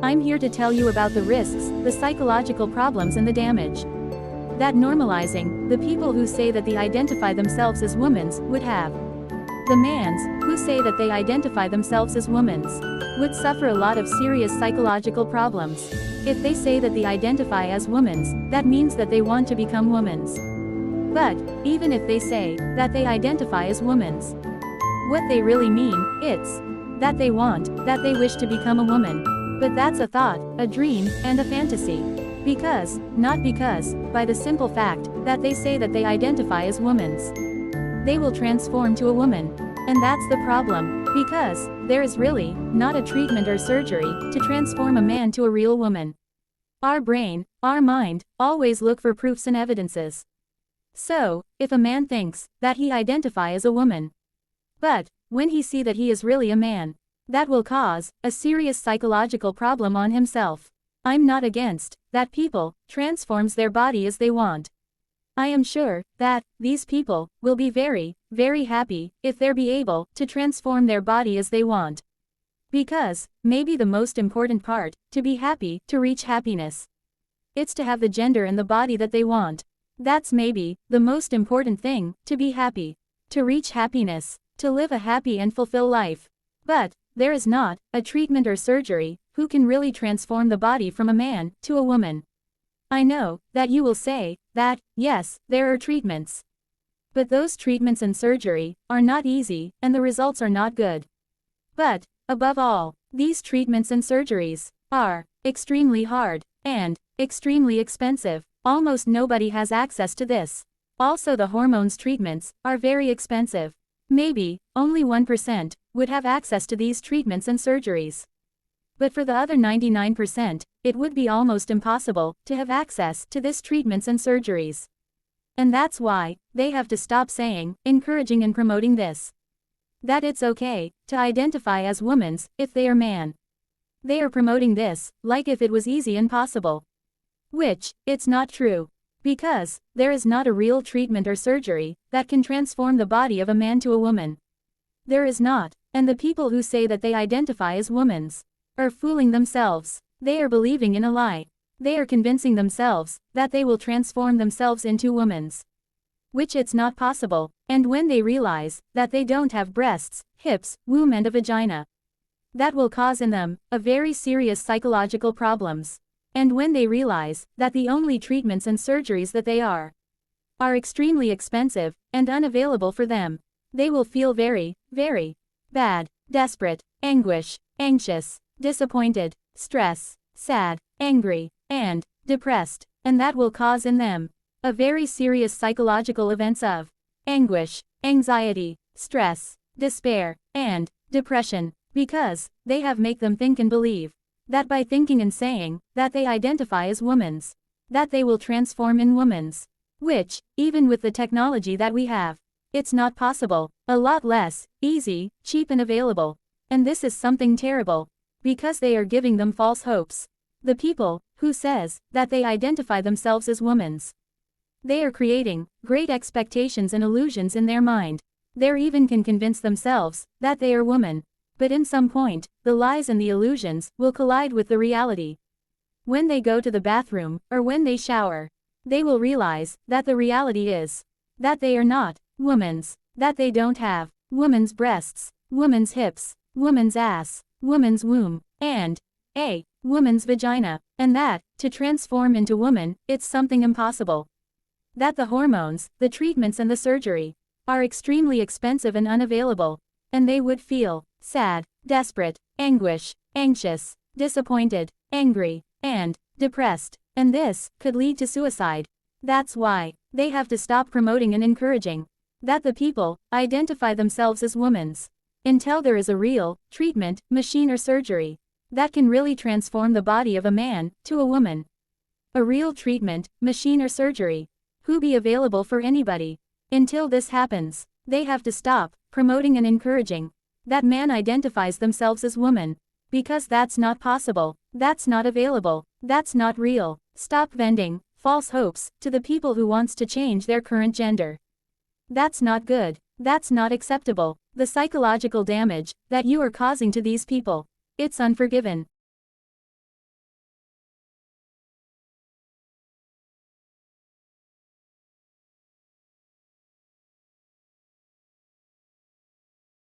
I'm here to tell you about the risks, the psychological problems and the damage that normalizing the people who say that they identify themselves as women's would have. The mans, who say that they identify themselves as women's, would suffer a lot of serious psychological problems. If they say that they identify as women's, that means that they want to become women's. But, even if they say that they identify as women's, what they really mean, it's that they want, that they wish to become a woman. But that's a thought, a dream, and a fantasy. Not because, by the simple fact that they say that they identify as women's, they will transform to a woman. And that's the problem, because there is really not a treatment or surgery to transform a man to a real woman. Our brain, our mind, always look for proofs and evidences. So, if a man thinks that he identifies as a woman, but when he see that he is really a man, that will cause a serious psychological problem on himself. I'm not against that people transforms their body as they want. I am sure that these people will be very, very happy if they're be able to transform their body as they want. Because maybe the most important part to be happy, to reach happiness, it's to have the gender and the body that they want. That's maybe the most important thing, to be happy, to reach happiness, to live a happy and fulfill life. But there is not a treatment or surgery who can really transform the body from a man to a woman. I know that you will say that, yes, there are treatments. But those treatments and surgery are not easy, and the results are not good. But, above all, these treatments and surgeries are extremely hard and extremely expensive. Almost nobody has access to this. Also, the hormones treatments are very expensive. Maybe only 1% would have access to these treatments and surgeries. But for the other 99%, it would be almost impossible to have access to these treatments and surgeries. And that's why they have to stop saying, encouraging and promoting this. That it's okay to identify as women's if they are man. They are promoting this like if it was easy and possible. Which, it's not true. Because there is not a real treatment or surgery that can transform the body of a man to a woman. There is not, and the people who say that they identify as women's are fooling themselves. They are believing in a lie. They are convincing themselves that they will transform themselves into women's. Which it's not possible, and when they realize that they don't have breasts, hips, womb and a vagina, that will cause in them a very serious psychological problems. And when they realize that the only treatments and surgeries that they are extremely expensive and unavailable for them, they will feel very, very bad, desperate, anguish, anxious, disappointed, stress, sad, angry, and depressed, and that will cause in them a very serious psychological events of anguish, anxiety, stress, despair, and depression, because they have make them think and believe that by thinking and saying that they identify as women's, that they will transform in women's, which, even with the technology that we have, it's not possible, a lot less easy, cheap and available. And this is something terrible, because they are giving them false hopes. The people who says that they identify themselves as women's, they are creating great expectations and illusions in their mind. They even can convince themselves that they are women. But in some point, the lies and the illusions will collide with the reality. When they go to the bathroom, or when they shower, they will realize that the reality is that they are not women's, that they don't have women's breasts, women's hips, women's ass, women's womb, and a woman's vagina, and that, to transform into woman, it's something impossible. That the hormones, the treatments and the surgery are extremely expensive and unavailable, and they would feel sad, desperate, anguish, anxious, disappointed, angry, and depressed, and this could lead to suicide. That's why they have to stop promoting and encouraging that the people identify themselves as women's until there is a real treatment, machine or surgery that can really transform the body of a man to a woman. A real treatment, machine or surgery who be available for anybody. Until this happens, they have to stop promoting and encouraging that man identifies themselves as woman, because that's not possible, that's not available, that's not real. Stop vending false hopes to the people who wants to change their current gender. That's not good, that's not acceptable. The psychological damage that you are causing to these people, it's unforgiven.